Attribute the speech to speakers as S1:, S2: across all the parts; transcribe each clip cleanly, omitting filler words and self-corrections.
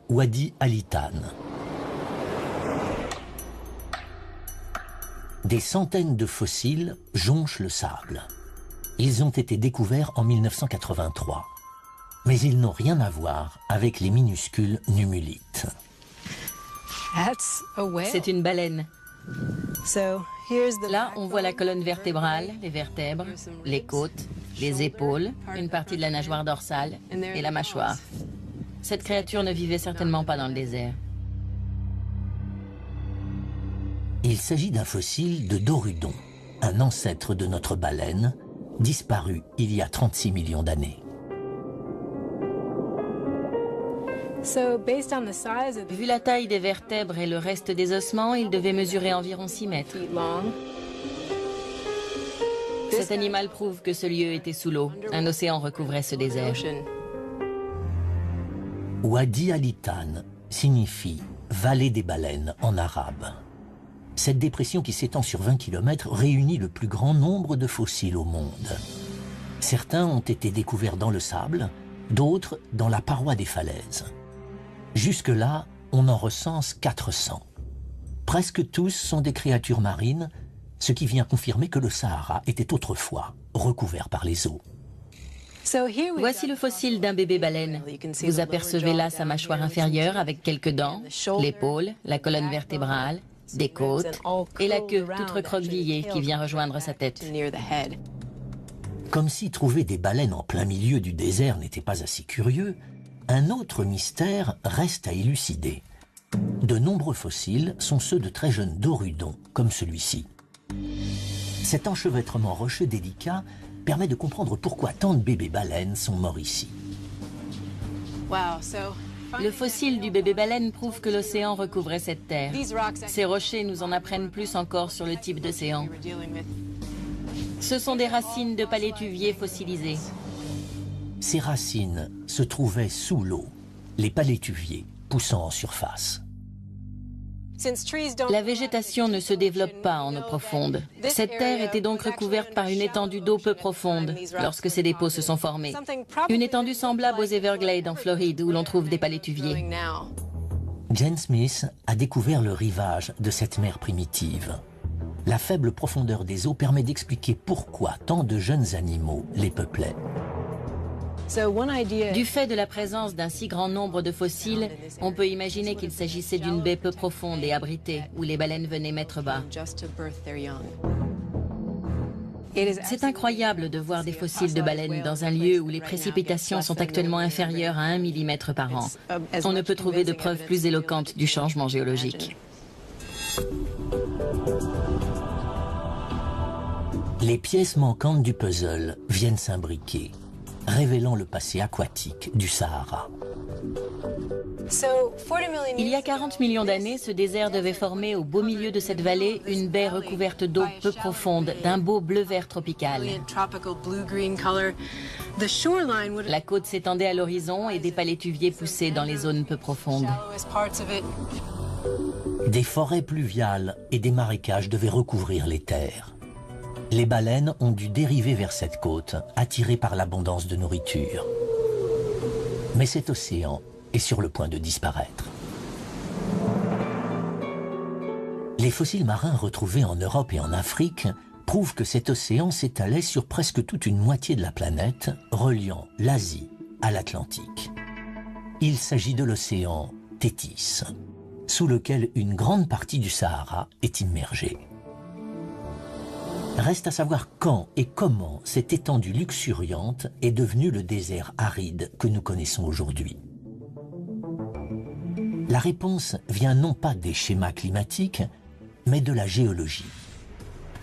S1: Wadi Al-Hitan. Des centaines de fossiles jonchent le sable. Ils ont été découverts en 1983. Mais ils n'ont rien à voir avec les minuscules numulites.
S2: C'est une baleine. Là, on voit la colonne vertébrale, les vertèbres, les côtes, les épaules, une partie de la nageoire dorsale et la mâchoire. Cette créature ne vivait certainement pas dans le désert.
S1: Il s'agit d'un fossile de Dorudon, un ancêtre de notre baleine, disparu il y a 36 millions d'années.
S2: Vu la taille des vertèbres et le reste des ossements, il devait mesurer environ 6 mètres. Cet animal prouve que ce lieu était sous l'eau. Un océan recouvrait ce désert.
S1: Wadi Al-Hitan signifie « vallée des baleines » en arabe. Cette dépression qui s'étend sur 20 km réunit le plus grand nombre de fossiles au monde. Certains ont été découverts dans le sable, d'autres dans la paroi des falaises. Jusque-là, on en recense 400. Presque tous sont des créatures marines, ce qui vient confirmer que le Sahara était autrefois recouvert par les eaux.
S2: Voici le fossile d'un bébé baleine. Vous apercevez là sa mâchoire inférieure avec quelques dents, l'épaule, la colonne vertébrale, des côtes et la queue toute recroquevillée qui vient rejoindre sa tête.
S1: Comme si trouver des baleines en plein milieu du désert n'était pas assez curieux, un autre mystère reste à élucider. De nombreux fossiles sont ceux de très jeunes dorudons, comme celui-ci. Cet enchevêtrement rocheux délicat permet de comprendre pourquoi tant de bébés baleines sont morts ici.
S2: Le fossile du bébé baleine prouve que l'océan recouvrait cette terre. Ces rochers nous en apprennent plus encore sur le type d'océan. Ce sont des racines de palétuviers fossilisés.
S1: Ces racines se trouvaient sous l'eau, les palétuviers poussant en surface.
S2: La végétation ne se développe pas en eau profonde. Cette terre était donc recouverte par une étendue d'eau peu profonde lorsque ces dépôts se sont formés. Une étendue semblable aux Everglades en Floride où l'on trouve des palétuviers.
S1: Jane Smith a découvert le rivage de cette mer primitive. La faible profondeur des eaux permet d'expliquer pourquoi tant de jeunes animaux les peuplaient.
S2: Du fait de la présence d'un si grand nombre de fossiles, on peut imaginer qu'il s'agissait d'une baie peu profonde et abritée, où les baleines venaient mettre bas. C'est incroyable de voir des fossiles de baleines dans un lieu où les précipitations sont actuellement inférieures à 1 mm par an. On ne peut trouver de preuves plus éloquentes du changement géologique.
S1: Les pièces manquantes du puzzle viennent s'imbriquer, révélant le passé aquatique du Sahara.
S2: Il y a 40 millions d'années, ce désert devait former au beau milieu de cette vallée une baie recouverte d'eau peu profonde, d'un beau bleu-vert tropical. La côte s'étendait à l'horizon et des palétuviers poussaient dans les zones peu profondes.
S1: Des forêts pluviales et des marécages devaient recouvrir les terres. Les baleines ont dû dériver vers cette côte, attirées par l'abondance de nourriture. Mais cet océan est sur le point de disparaître. Les fossiles marins retrouvés en Europe et en Afrique prouvent que cet océan s'étalait sur presque toute une moitié de la planète, reliant l'Asie à l'Atlantique. Il s'agit de l'océan Thétis, sous lequel une grande partie du Sahara est immergée. Reste à savoir quand et comment cette étendue luxuriante est devenue le désert aride que nous connaissons aujourd'hui. La réponse vient non pas des schémas climatiques, mais de la géologie.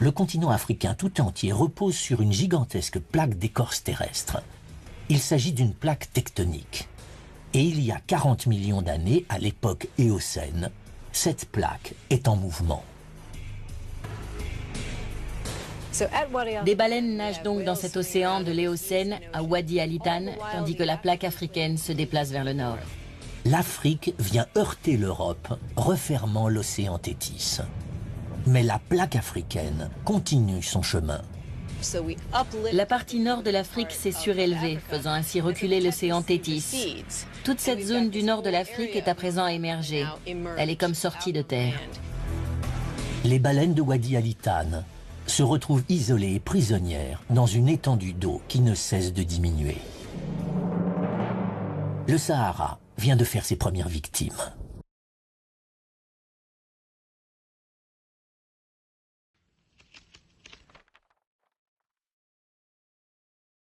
S1: Le continent africain tout entier repose sur une gigantesque plaque d'écorce terrestre. Il s'agit d'une plaque tectonique. Et il y a 40 millions d'années, à l'époque éocène, cette plaque est en mouvement.
S2: Des baleines nagent donc dans cet océan de l'Éocène à Wadi Al-Hitan, tandis que la plaque africaine se déplace vers le nord.
S1: L'Afrique vient heurter l'Europe, refermant l'océan Thétis. Mais la plaque africaine continue son chemin.
S2: La partie nord de l'Afrique s'est surélevée, faisant ainsi reculer l'océan Tétis. Toute cette zone du nord de l'Afrique est à présent émergée. Elle est comme sortie de terre.
S1: Les baleines de Wadi Al-Hitan se retrouvent isolées et prisonnières dans une étendue d'eau qui ne cesse de diminuer. Le Sahara vient de faire ses premières victimes.